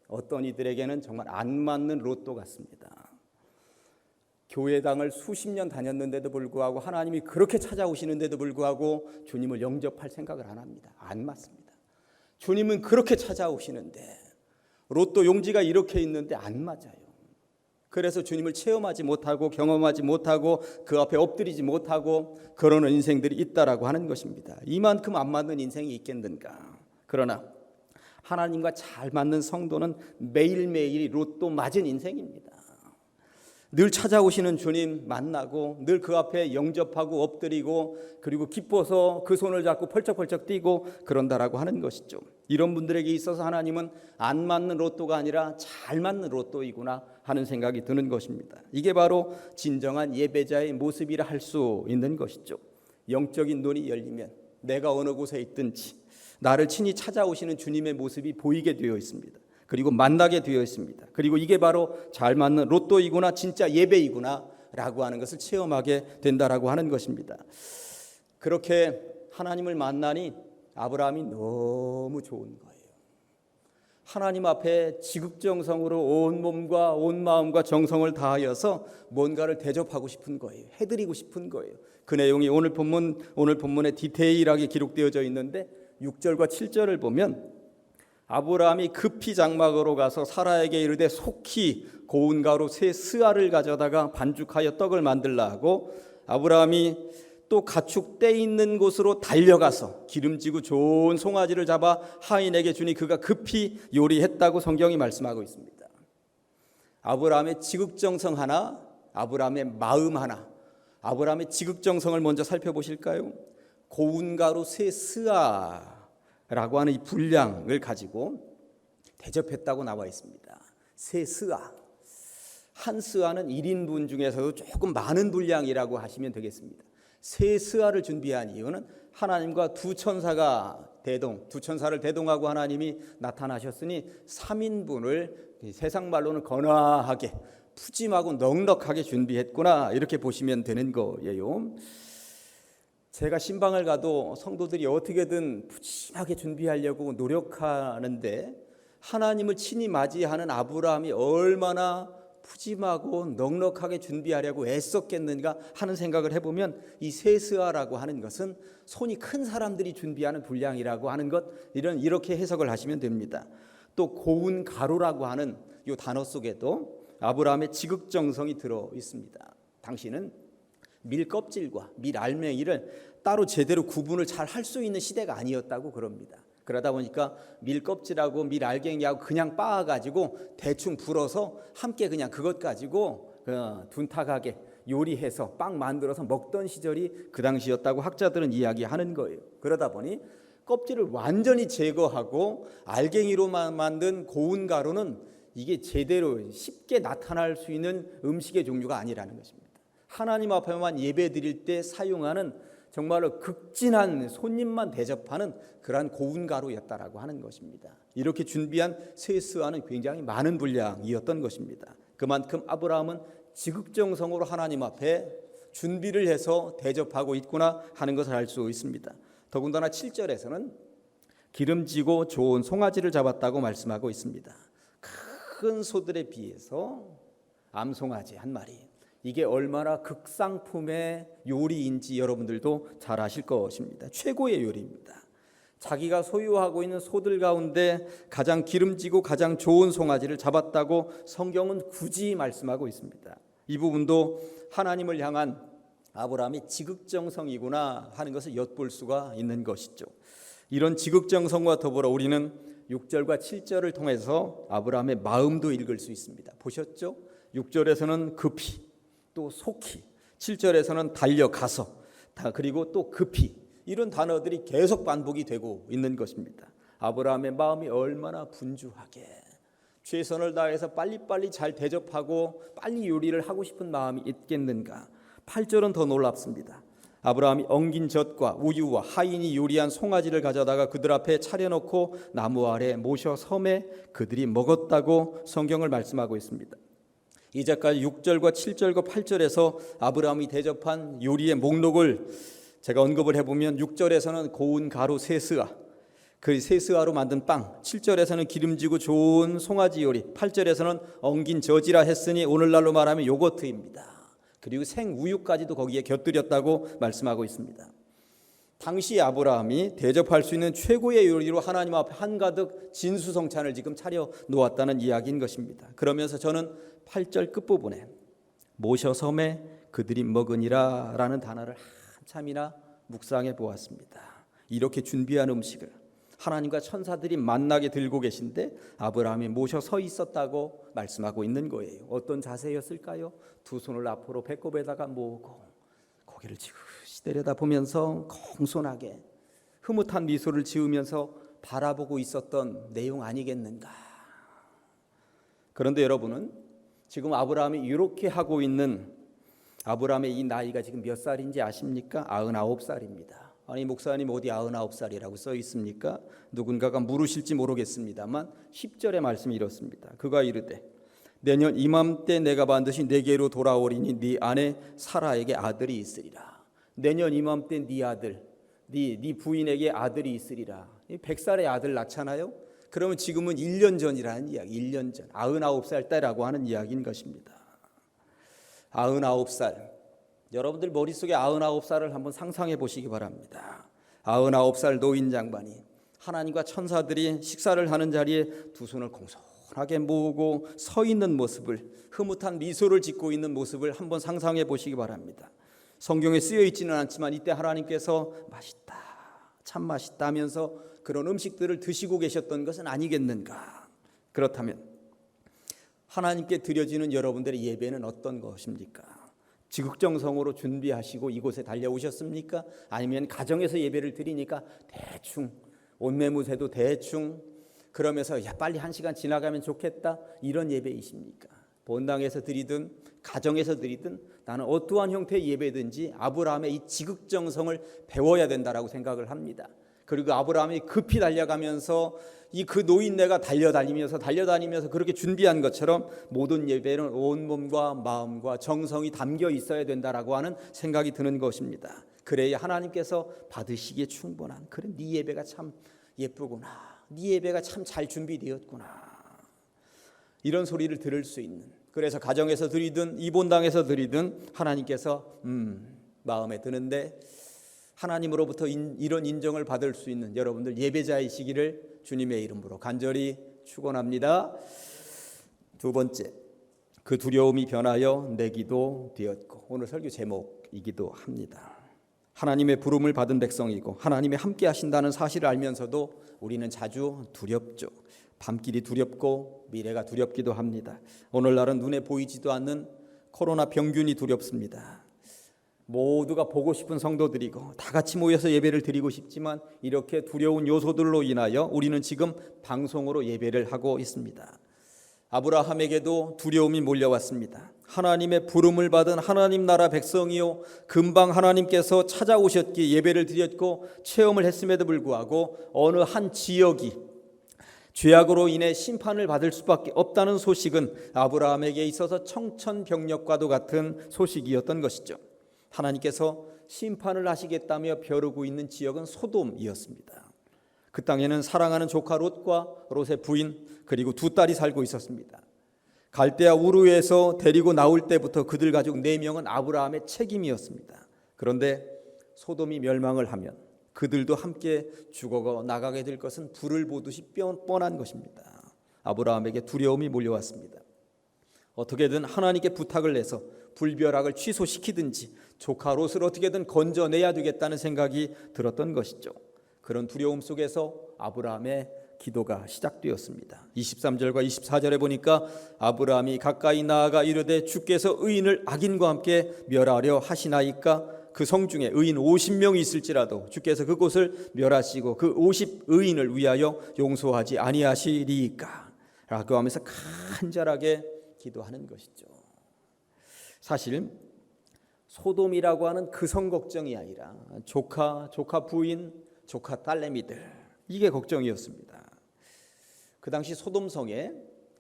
어떤 이들에게는 정말 안 맞는 로또 같습니다. 교회당을 수십 년 다녔는데도 불구하고 하나님이 그렇게 찾아오시는데도 불구하고 주님을 영접할 생각을 안 합니다. 안 맞습니다. 주님은 그렇게 찾아오시는데 로또 용지가 이렇게 있는데 안 맞아요. 그래서 주님을 체험하지 못하고 경험하지 못하고 그 앞에 엎드리지 못하고 그러는 인생들이 있다라고 하는 것입니다. 이만큼 안 맞는 인생이 있겠는가. 그러나 하나님과 잘 맞는 성도는 매일매일이 로또 맞은 인생입니다. 늘 찾아오시는 주님 만나고 늘 그 앞에 영접하고 엎드리고 그리고 기뻐서 그 손을 잡고 펄쩍펄쩍 뛰고 그런다라고 하는 것이죠. 이런 분들에게 있어서 하나님은 안 맞는 로또가 아니라 잘 맞는 로또이구나 하는 생각이 드는 것입니다. 이게 바로 진정한 예배자의 모습이라 할 수 있는 것이죠. 영적인 눈이 열리면 내가 어느 곳에 있든지 나를 친히 찾아오시는 주님의 모습이 보이게 되어 있습니다. 그리고 만나게 되어 있습니다. 그리고 이게 바로 잘 맞는 로또이구나, 진짜 예배이구나 라고 하는 것을 체험하게 된다라고 하는 것입니다. 그렇게 하나님을 만나니 아브라함이 너무 좋은 거예요. 하나님 앞에 지극정성으로 온 몸과 온 마음과 정성을 다하여서 뭔가를 대접하고 싶은 거예요. 해드리고 싶은 거예요. 그 내용이 오늘 본문에 디테일하게 기록되어져 있는데 6절과 7절을 보면 아브라함이 급히 장막으로 가서 사라에게 이르되 속히 고운 가루 세 스아를 가져다가 반죽하여 떡을 만들라 하고 아브라함이 또 가축 떼 있는 곳으로 달려가서 기름지고 좋은 송아지를 잡아 하인에게 주니 그가 급히 요리했다고 성경이 말씀하고 있습니다. 아브라함의 지극정성 하나, 아브라함의 마음 하나. 아브라함의 지극정성을 먼저 살펴보실까요? 고운 가루 세 스아라고 하는 이 분량을 가지고 대접했다고 나와 있습니다. 세 스아. 한 스아는 1인분 중에서도 조금 많은 분량이라고 하시면 되겠습니다. 세 스아를 준비한 이유는 하나님과 두 천사를 대동하고 하나님이 나타나셨으니 3인분을 세상 말로는 거나하게 푸짐하고 넉넉하게 준비했구나 이렇게 보시면 되는 거예요. 제가 신방을 가도 성도들이 어떻게든 푸짐하게 준비하려고 노력하는데 하나님을 친히 맞이하는 아브라함이 얼마나 푸짐하고 넉넉하게 준비하려고 애썼겠는가 하는 생각을 해보면 이 세스아라고 하는 것은 손이 큰 사람들이 준비하는 분량이라고 하는 것 이렇게 해석을 하시면 됩니다. 또 고운 가루라고 하는 이 단어 속에도 아브라함의 지극정성이 들어 있습니다. 당신은 밀 껍질과 밀 알맹이를 따로 제대로 구분을 잘 할 수 있는 시대가 아니었다고 그럽니다. 그러다 보니까 밀 껍질하고 밀 알갱이하고 그냥 빻아가지고 대충 불어서 함께 그냥 그것 가지고 둔탁하게 요리해서 빵 만들어서 먹던 시절이 그 당시였다고 학자들은 이야기하는 거예요. 그러다 보니 껍질을 완전히 제거하고 알갱이로만 만든 고운 가루는 이게 제대로 쉽게 나타날 수 있는 음식의 종류가 아니라는 것입니다. 하나님 앞에만 예배 드릴 때 사용하는 정말로 극진한 손님만 대접하는 그러한 고운 가루였다라고 하는 것입니다. 이렇게 준비한 세스아는 굉장히 많은 분량이었던 것입니다. 그만큼 아브라함은 지극정성으로 하나님 앞에 준비를 해서 대접하고 있구나 하는 것을 알 수 있습니다. 더군다나 7절에서는 기름지고 좋은 송아지를 잡았다고 말씀하고 있습니다. 큰 소들에 비해서 암송아지 한 마리, 이게 얼마나 극상품의 요리인지 여러분들도 잘 아실 것입니다. 최고의 요리입니다. 자기가 소유하고 있는 소들 가운데 가장 기름지고 가장 좋은 송아지를 잡았다고 성경은 굳이 말씀하고 있습니다. 이 부분도 하나님을 향한 아브라함의 지극정성이구나 하는 것을 엿볼 수가 있는 것이죠. 이런 지극정성과 더불어 우리는 6절과 7절을 통해서 아브라함의 마음도 읽을 수 있습니다. 보셨죠? 6절에서는 급히, 또 속히, 7절에서는 달려가서, 그리고 또 급히, 이런 단어들이 계속 반복이 되고 있는 것입니다. 아브라함의 마음이 얼마나 분주하게 최선을 다해서 빨리빨리 잘 대접하고 빨리 요리를 하고 싶은 마음이 있겠는가. 8절은 더 놀랍습니다. 아브라함이 엉긴 젖과 우유와 하인이 요리한 송아지를 가져다가 그들 앞에 차려놓고 나무 아래 모셔 섬에 그들이 먹었다고 성경을 말씀하고 있습니다. 이제까지 6절과 7절과 8절에서 아브라함이 대접한 요리의 목록을 제가 언급을 해보면 6절에서는 고운 가루 세스아, 그 세스아로 만든 빵, 7절에서는 기름지고 좋은 송아지 요리, 8절에서는 엉긴 젖이라 했으니 오늘날로 말하면 요거트입니다. 그리고 생우유까지도 거기에 곁들였다고 말씀하고 있습니다. 당시 아브라함이 대접할 수 있는 최고의 요리로 하나님 앞에 한가득 진수성찬을 지금 차려 놓았다는 이야기인 것입니다. 그러면서 저는 8절 끝부분에 모셔 섬에 그들이 먹으니라 라는 단어를 한참이나 묵상해 보았습니다. 이렇게 준비한 음식을 하나님과 천사들이 만나게 들고 계신데 아브라함이 모셔 서 있었다고 말씀하고 있는 거예요. 어떤 자세였을까요? 두 손을 앞으로 배꼽에다가 모으고 고개를 지그시 내려다보면서 공손하게 흐뭇한 미소를 지으면서 바라보고 있었던 내용 아니겠는가. 그런데 여러분은 지금 아브라함이 이렇게 하고 있는 아브라함의 이 나이가 지금 몇 살인지 아십니까? 99살입니다. 아니 목사님 어디 99살이라고 써 있습니까? 누군가가 물으실지 모르겠습니다만 10절의 말씀이 이렇습니다. 그가 이르되 내년 이맘때 내가 반드시 내게로 돌아오리니 네 아내 사라에게 아들이 있으리라. 내년 이맘때 네 아들, 네 부인에게 아들이 있으리라. 100살의 아들 낳잖아요. 그러면 지금은 1년 전이라는 이야기. 1년 전 99살 때라고 하는 이야기인 것입니다. 99살. 여러분들 머릿속에 99살을 한번 상상해 보시기 바랍니다. 99살 노인 장반이 하나님과 천사들이 식사를 하는 자리에 두 손을 공손하게 모으고 서 있는 모습을, 흐뭇한 미소를 짓고 있는 모습을 한번 상상해 보시기 바랍니다. 성경에 쓰여 있지는 않지만 이때 하나님께서 맛있다, 참 맛있다 하면서 그런 음식들을 드시고 계셨던 것은 아니겠는가. 그렇다면 하나님께 드려지는 여러분들의 예배는 어떤 것입니까? 지극정성으로 준비하시고 이곳에 달려오셨습니까? 아니면 가정에서 예배를 드리니까 대충 옷매무새도 대충 그러면서 야 빨리 1시간 지나가면 좋겠다 이런 예배이십니까? 본당에서 드리든 가정에서 드리든 나는 어떠한 형태의 예배든지 아브라함의 이 지극정성을 배워야 된다라고 생각을 합니다. 그리고 아브라함이 급히 달려가면서 이 그 노인네가 달려다니면서 그렇게 준비한 것처럼 모든 예배는 온몸과 마음과 정성이 담겨 있어야 된다라고 하는 생각이 드는 것입니다. 그래야 하나님께서 받으시기에 충분한 그런 네 예배가 참 예쁘구나, 네 예배가 참 잘 준비되었구나 이런 소리를 들을 수 있는, 그래서 가정에서 드리든 이본당에서 드리든 하나님께서 마음에 드는데 하나님으로부터 이런 인정을 받을 수 있는 여러분들 예배자이시기를 주님의 이름으로 간절히 축원합니다. 두 번째, 그 두려움이 변하여 내 기도 되었고, 오늘 설교 제목이기도 합니다. 하나님의 부름을 받은 백성이고 하나님이 함께 하신다는 사실을 알면서도 우리는 자주 두렵죠. 밤길이 두렵고 미래가 두렵기도 합니다. 오늘날은 눈에 보이지도 않는 코로나 병균이 두렵습니다. 모두가 보고 싶은 성도들이고 다 같이 모여서 예배를 드리고 싶지만 이렇게 두려운 요소들로 인하여 우리는 지금 방송으로 예배를 하고 있습니다. 아브라함에게도 두려움이 몰려왔습니다. 하나님의 부름을 받은 하나님 나라 백성이요 금방 하나님께서 찾아오셨기에 예배를 드렸고 체험을 했음에도 불구하고 어느 한 지역이 죄악으로 인해 심판을 받을 수밖에 없다는 소식은 아브라함에게 있어서 청천벽력과도 같은 소식이었던 것이죠. 하나님께서 심판을 하시겠다며 벼르고 있는 지역은 소돔이었습니다. 그 땅에는 사랑하는 조카 롯과 롯의 부인 그리고 두 딸이 살고 있었습니다. 갈대아 우르에서 데리고 나올 때부터 그들 가족 4명은 아브라함의 책임이었습니다. 그런데 소돔이 멸망을 하면 그들도 함께 죽어 나가게 될 것은 불을 보듯이 뻔한 것입니다. 아브라함에게 두려움이 몰려왔습니다. 어떻게든 하나님께 부탁을 내서 불벼락을 취소시키든지 조카 롯을 어떻게든 건져내야 되겠다는 생각이 들었던 것이죠. 그런 두려움 속에서 아브라함의 기도가 시작되었습니다. 23절과 24절에 보니까 아브라함이 가까이 나아가 이르되 주께서 의인을 악인과 함께 멸하려 하시나이까 그 성 중에 의인 50명이 있을지라도 주께서 그곳을 멸하시고 그 50의인을 위하여 용서하지 아니하시리까 라고 하면서 간절하게 기도하는 것이죠. 사실 소돔이라고 하는 그 성 걱정이 아니라 조카 부인, 조카 딸내미들, 이게 걱정이었습니다. 그 당시 소돔성에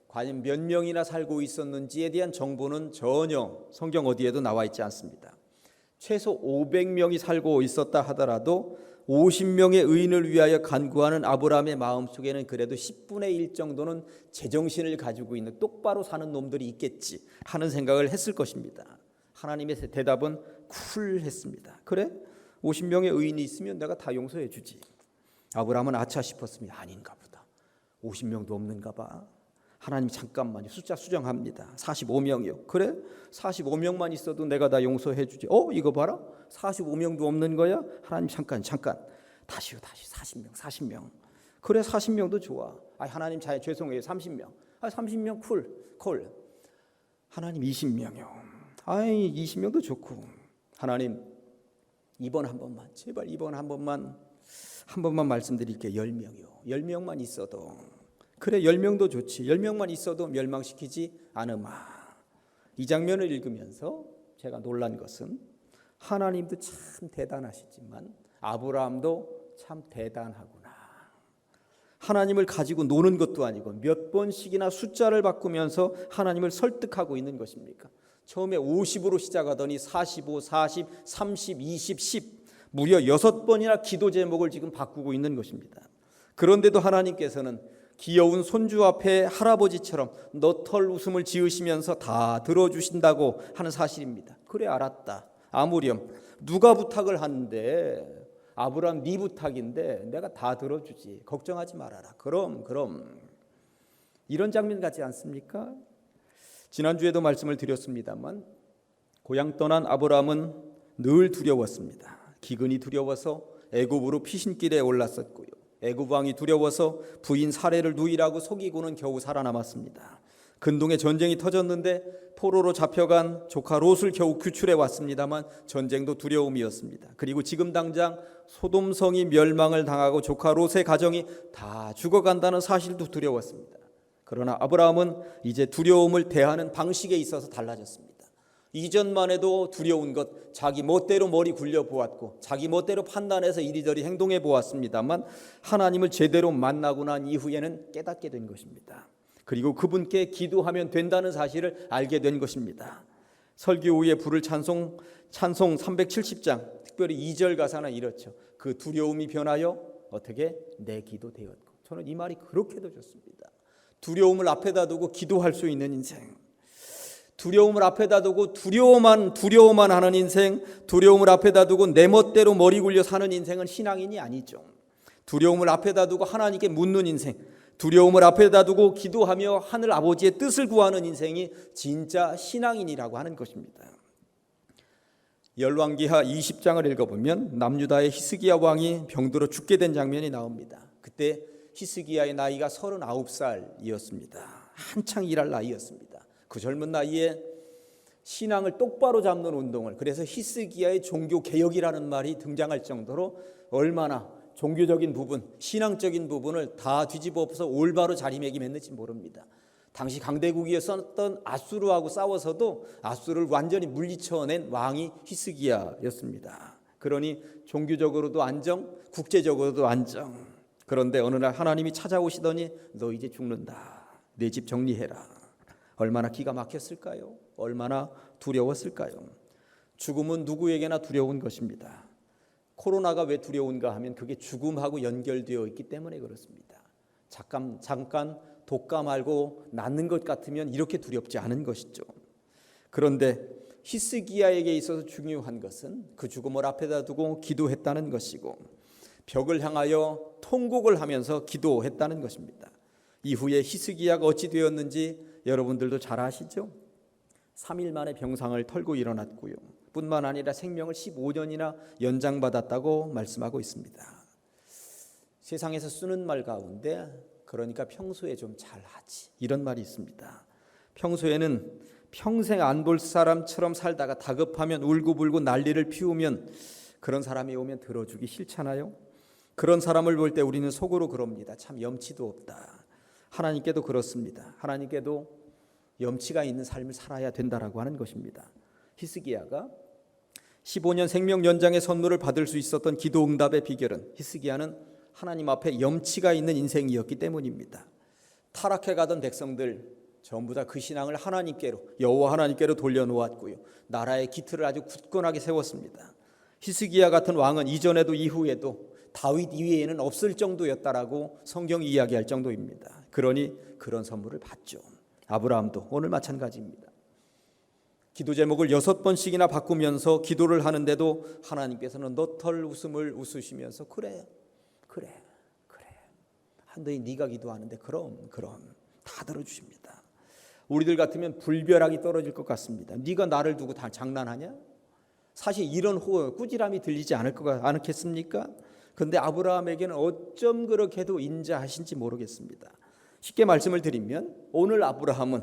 과연 몇 명이나 살고 있었는지에 대한 정보는 전혀 성경 어디에도 나와 있지 않습니다. 최소 500명이 살고 있었다 하더라도 50명의 의인을 위하여 간구하는 아브라함의 마음속에는 그래도 10분의 1 정도는 제정신을 가지고 있는 똑바로 사는 놈들이 있겠지 하는 생각을 했을 것입니다. 하나님의 대답은 쿨했습니다. 그래? 50명의 의인이 있으면 내가 다 용서해 주지. 아브라함은 아차 싶었습니다. 아닌가 보다. 50명도 없는가 봐. 하나님 잠깐만요. 숫자 수정합니다. 45명이요. 그래? 45명만 있어도 내가 다 용서해 주지. 이거 봐라. 45명도 없는 거야? 하나님 잠깐. 다시 40명. 그래 40명도 좋아. 하나님 죄송해요. 30명. 30명 콜. 하나님 20명이요. 20명도 좋고. 하나님 이번 한 번만, 제발 이번 한 번만 말씀드릴게요. 10명이요. 10명만 있어도. 그래 10명도 좋지. 10명만 있어도 멸망시키지 않으마. 이 장면을 읽으면서 제가 놀란 것은 하나님도 참 대단하시지만 아브라함도 참 대단하구나. 하나님을 가지고 노는 것도 아니고 몇 번씩이나 숫자를 바꾸면서 하나님을 설득하고 있는 것입니까? 처음에 50으로 시작하더니 45, 40, 30, 20, 10 무려 6번이나 기도 제목을 지금 바꾸고 있는 것입니다. 그런데도 하나님께서는 귀여운 손주 앞에 할아버지처럼 너털 웃음을 지으시면서 다 들어주신다고 하는 사실입니다. 그래 알았다. 아무렴 누가 부탁을 하는데 아브라함 네 부탁인데 내가 다 들어주지. 걱정하지 말아라. 그럼 이런 장면 같지 않습니까? 지난주에도 말씀을 드렸습니다만 고향 떠난 아브라함은 늘 두려웠습니다. 기근이 두려워서 애굽으로 피신길에 올랐었고요. 애굽 왕이 두려워서 부인 사례를 누이라고 속이고는 겨우 살아남았습니다. 근동에 전쟁이 터졌는데 포로로 잡혀간 조카 롯을 겨우 구출해 왔습니다만 전쟁도 두려움이었습니다. 그리고 지금 당장 소돔성이 멸망을 당하고 조카 롯의 가정이 다 죽어간다는 사실도 두려웠습니다. 그러나 아브라함은 이제 두려움을 대하는 방식에 있어서 달라졌습니다. 이전만 해도 두려운 것, 자기 멋대로 머리 굴려 보았고 자기 멋대로 판단해서 이리저리 행동해 보았습니다만 하나님을 제대로 만나고 난 이후에는 깨닫게 된 것입니다. 그리고 그분께 기도하면 된다는 사실을 알게 된 것입니다. 설교 후에 부를 찬송 370장 특별히 2절 가사는 이렇죠. 그 두려움이 변하여 어떻게 내 기도 되었고. 저는 이 말이 그렇게도 좋습니다. 두려움을 앞에다 두고 기도할 수 있는 인생, 두려움을 앞에다 두고 두려워만 하는 인생, 두려움을 앞에다 두고 내 멋대로 머리 굴려 사는 인생은 신앙인이 아니죠. 두려움을 앞에다 두고 하나님께 묻는 인생, 두려움을 앞에다 두고 기도하며 하늘 아버지의 뜻을 구하는 인생이 진짜 신앙인이라고 하는 것입니다. 열왕기하 20장을 읽어보면 남유다의 히스기야 왕이 병들어 죽게 된 장면이 나옵니다. 그때 히스기야의 나이가 39살이었습니다. 한창 일할 나이였습니다. 그 젊은 나이에 신앙을 똑바로 잡는 운동을, 그래서 히스기야의 종교개혁이라는 말이 등장할 정도로 얼마나 종교적인 부분, 신앙적인 부분을 다 뒤집어 엎어서 올바로 자리매김했는지 모릅니다. 당시 강대국이었던 아수르하고 싸워서도 아수르를 완전히 물리쳐낸 왕이 히스기야였습니다. 그러니 종교적으로도 안정, 국제적으로도 안정. 그런데 어느 날 하나님이 찾아오시더니 너 이제 죽는다. 내 집 정리해라. 얼마나 기가 막혔을까요? 얼마나 두려웠을까요? 죽음은 누구에게나 두려운 것입니다. 코로나가 왜 두려운가 하면 그게 죽음하고 연결되어 있기 때문에 그렇습니다. 잠깐 독감 말고 낫는 것 같으면 이렇게 두렵지 않은 것이죠. 그런데 히스기야에게 있어서 중요한 것은 그 죽음을 앞에다 두고 기도했다는 것이고 벽을 향하여 통곡을 하면서 기도했다는 것입니다. 이후에 히스기야가 어찌 되었는지 여러분들도 잘 아시죠? 3일 만에 병상을 털고 일어났고요. 뿐만 아니라 생명을 15년이나 연장받았다고 말씀하고 있습니다. 세상에서 쓰는 말 가운데 그러니까 평소에 좀 잘하지 이런 말이 있습니다. 평소에는 평생 안 볼 사람처럼 살다가 다급하면 울고불고 난리를 피우면 그런 사람이 오면 들어주기 싫잖아요. 그런 사람을 볼 때 우리는 속으로 그럽니다. 참 염치도 없다. 하나님께도 그렇습니다. 하나님께도 염치가 있는 삶을 살아야 된다라고 하는 것입니다. 히스기야가 15년 생명 연장의 선물을 받을 수 있었던 기도 응답의 비결은 히스기야는 하나님 앞에 염치가 있는 인생이었기 때문입니다. 타락해 가던 백성들 전부 다 그 신앙을 하나님께로, 여호와 하나님께로 돌려놓았고요. 나라의 기틀을 아주 굳건하게 세웠습니다. 히스기야 같은 왕은 이전에도 이후에도 다윗 이외에는 없을 정도였다라고 성경이 이야기할 정도입니다. 그러니 그런 선물을 받죠. 아브라함도 오늘 마찬가지입니다. 기도 제목을 6번씩이나 바꾸면서 기도를 하는데도 하나님께서는 너털 웃음을 웃으시면서 그래 한더니 네가 기도하는데 그럼 다 들어주십니다. 우리들 같으면 불벼락이 떨어질 것 같습니다. 네가 나를 두고 다 장난하냐? 사실 이런 꾸지람이 들리지 않겠습니까? 그런데 아브라함에게는 어쩜 그렇게도 인자하신지 모르겠습니다. 쉽게 말씀을 드리면 오늘 아브라함은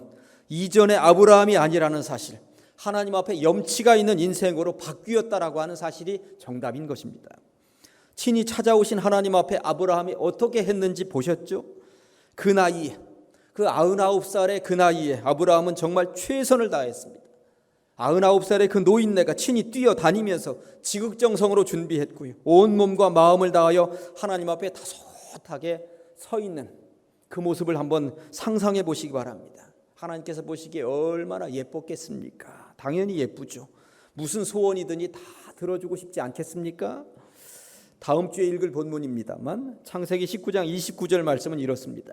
이전의 아브라함이 아니라는 사실, 하나님 앞에 염치가 있는 인생으로 바뀌었다라고 하는 사실이 정답인 것입니다. 친히 찾아오신 하나님 앞에 아브라함이 어떻게 했는지 보셨죠? 그 나이에, 그 99살의 그 나이에 아브라함은 정말 최선을 다했습니다. 99살의 그 노인네가 친히 뛰어다니면서 지극정성으로 준비했고요. 온 몸과 마음을 다하여 하나님 앞에 다소곳하게 서 있는 그 모습을 한번 상상해 보시기 바랍니다. 하나님께서 보시기에 얼마나 예뻤겠습니까? 당연히 예쁘죠. 무슨 소원이든지 다 들어주고 싶지 않겠습니까? 다음 주에 읽을 본문입니다만 창세기 19장 29절 말씀은 이렇습니다.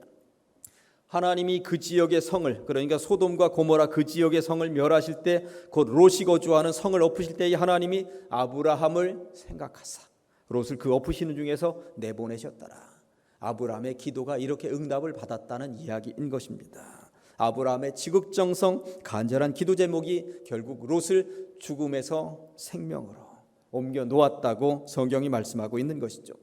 하나님이 그 지역의 성을, 그러니까 소돔과 고모라 그 지역의 성을 멸하실 때 곧 롯이 거주하는 성을 엎으실 때에 하나님이 아브라함을 생각하사 롯을 그 엎으시는 중에서 내보내셨더라. 아브라함의 기도가 이렇게 응답을 받았다는 이야기인 것입니다. 아브라함의 지극정성 간절한 기도 제목이 결국 롯을 죽음에서 생명으로 옮겨 놓았다고 성경이 말씀하고 있는 것이죠.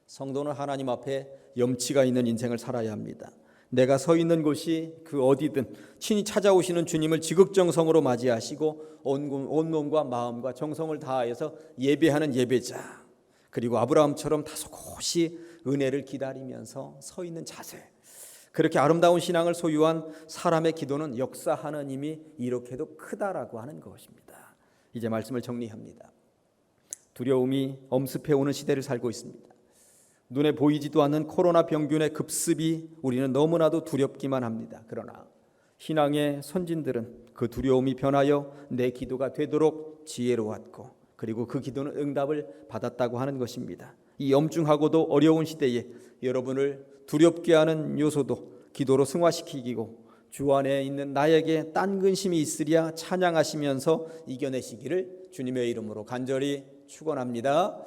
성도는 하나님 앞에 염치가 있는 인생을 살아야 합니다. 내가 서 있는 곳이 그 어디든 친히 찾아오시는 주님을 지극정성으로 맞이하시고 온 몸과 마음과 정성을 다하여서 예배하는 예배자, 그리고 아브라함처럼 다소곳이 은혜를 기다리면서 서 있는 자세, 그렇게 아름다운 신앙을 소유한 사람의 기도는 역사하는 힘이 이렇게도 크다라고 하는 것입니다. 이제 말씀을 정리합니다. 두려움이 엄습해오는 시대를 살고 있습니다. 눈에 보이지도 않는 코로나 병균의 급습이 우리는 너무나도 두렵기만 합니다. 그러나 신앙의 선진들은 그 두려움이 변하여 내 기도가 되도록 지혜로웠고 그리고 그 기도는 응답을 받았다고 하는 것입니다. 이 엄중하고도 어려운 시대에 여러분을 두렵게 하는 요소도 기도로 승화시키고 주 안에 있는 나에게 딴 근심이 있으랴 찬양하시면서 이겨내시기를 주님의 이름으로 간절히 축원합니다.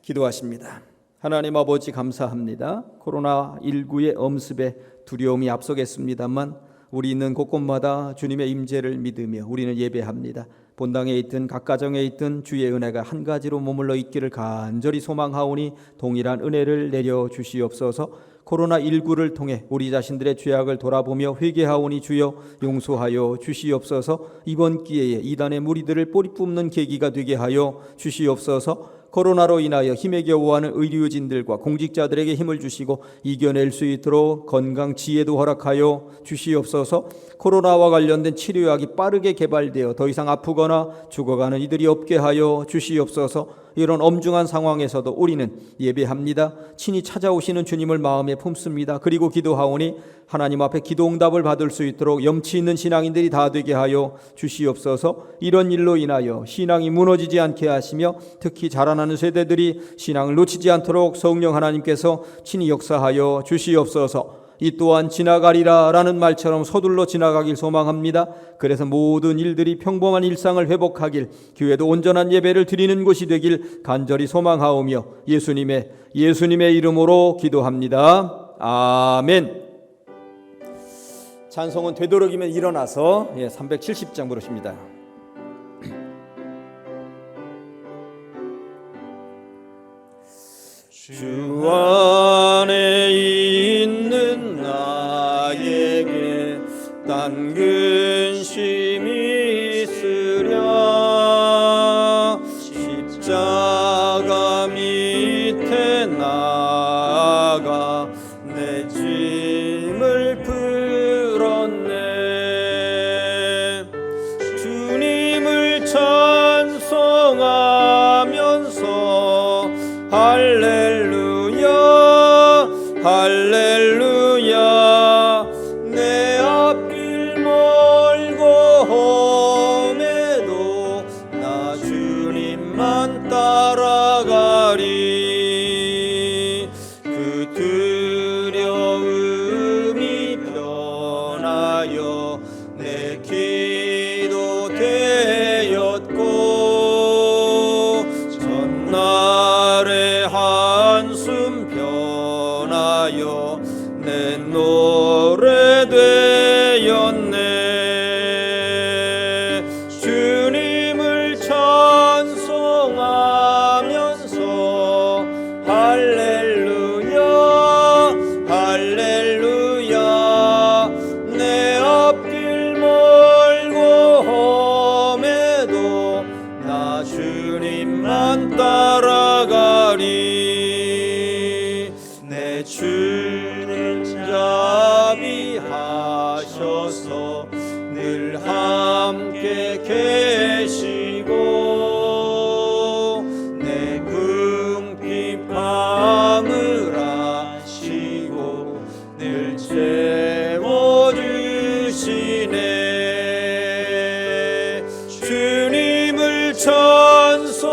기도하십니다. 하나님 아버지 감사합니다. 코로나19의 엄습에 두려움이 앞서겠습니다만 우리 있는 곳곳마다 주님의 임재를 믿으며 우리는 예배합니다. 본당에 있든 각 가정에 있든 주의 은혜가 한 가지로 머물러 있기를 간절히 소망하오니 동일한 은혜를 내려 주시옵소서. 코로나19를 통해 우리 자신들의 죄악을 돌아보며 회개하오니 주여 용서하여 주시옵소서. 이번 기회에 이단의 무리들을 뿌리 뽑는 계기가 되게 하여 주시옵소서. 코로나로 인하여 힘에 겨워하는 의료진들과 공직자들에게 힘을 주시고 이겨낼 수 있도록 건강 지혜도 허락하여 주시옵소서. 코로나와 관련된 치료약이 빠르게 개발되어 더 이상 아프거나 죽어가는 이들이 없게 하여 주시옵소서. 이런 엄중한 상황에서도 우리는 예배합니다. 친히 찾아오시는 주님을 마음에 품습니다. 그리고 기도하오니 하나님 앞에 기도 응답을 받을 수 있도록 염치 있는 신앙인들이 다 되게 하여 주시옵소서. 이런 일로 인하여 신앙이 무너지지 않게 하시며 특히 자라나는 세대들이 신앙을 놓치지 않도록 성령 하나님께서 친히 역사하여 주시옵소서. 이 또한 지나가리라 라는 말처럼 서둘러 지나가길 소망합니다. 그래서 모든 일들이 평범한 일상을 회복하길, 교회도 온전한 예배를 드리는 곳이 되길 간절히 소망하오며 예수님의 이름으로 기도합니다. 아멘. 찬송은 되도록이면 일어나서 370장 부르십니다. 주 안에 있는 나에게 딴 근심이 있으랴 십자가 밑에 나아가 내 짐을 풀었네. 주님을 찬송하면서 할렐루야 할렐루야 내 앞길 멀고 험해도 나 주님만 따라가리. 그 두려움이 변하여 내 기도 되었고 전날의 한숨 변하여 내 노래 되었네. 주님을 찬송하면서 할렐루야 할렐루야 내 앞길 멀고 험해도 나 주님만 따라가리. 내 주는 자비하셔서 늘 함께 계시고 내 궁핍함을 아시고 늘 채워주시네. 주님을 찬송하면서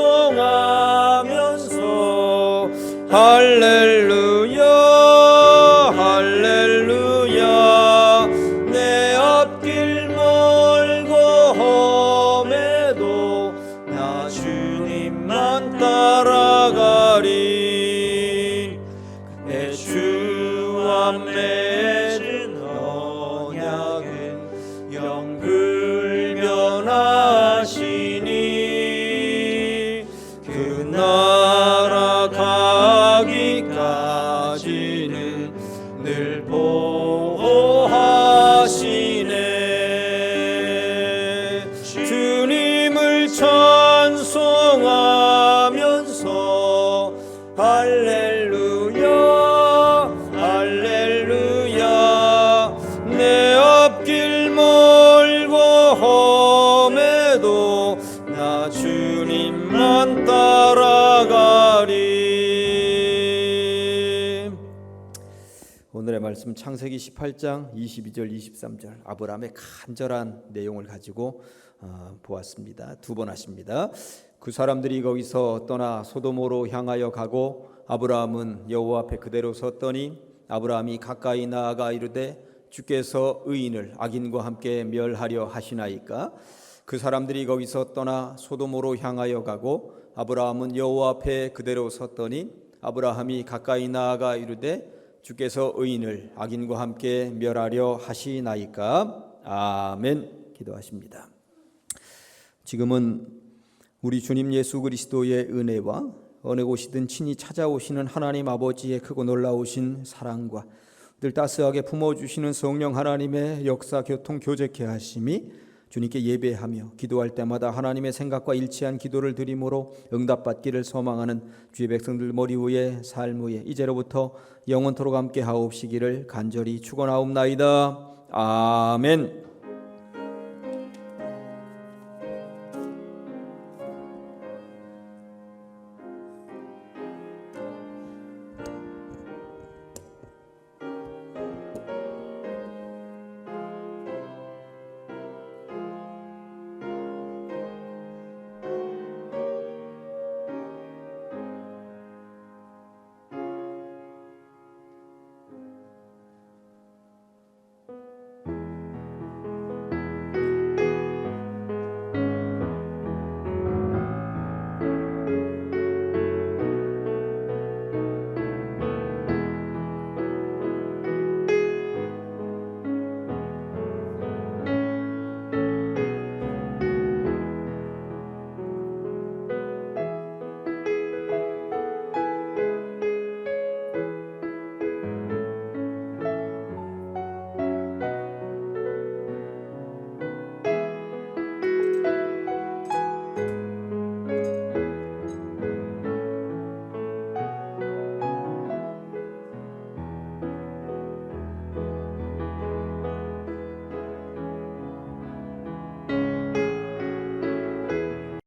할렐루야 할렐루야 내 앞길 멀고 험해도 나 주님만 따라가리. 내 주와 맺은 언약은 영불변하시니 그 나라 가기까지는 늘 보호하시네. 주님을 찬송하면서 할렐루야 할렐루야 내 앞길 멀고 험해도 나 주님만 따라가리. 오늘의 말씀 창세기 18장 22절 23절 아브라함의 간절한 내용을 가지고 보았습니다. 두 번 하십니다. 그 사람들이 거기서 떠나 소돔으로 향하여 가고 아브라함은 여호와 앞에 그대로 섰더니 아브라함이 가까이 나아가 이르되 주께서 의인을 악인과 함께 멸하려 하시나이까. 그 사람들이 거기서 떠나 소돔으로 향하여 가고 아브라함은 여호와 앞에 그대로 섰더니 아브라함이 가까이 나아가 이르되 주께서 의인을 악인과 함께 멸하려 하시나이까. 아멘. 기도하십니다. 지금은 우리 주님 예수 그리스도의 은혜와 어느 곳이든 친히 찾아오시는 하나님 아버지의 크고 놀라우신 사랑과 늘 따스하게 품어주시는 성령 하나님의 역사 교통 교제케 하심이 주님께 예배하며 기도할 때마다 하나님의 생각과 일치한 기도를 드림으로 응답받기를 소망하는 주의 백성들 머리 위에 삶 위에 이제로부터 영원토록 함께 하옵시기를 간절히 축원하옵나이다. 아멘.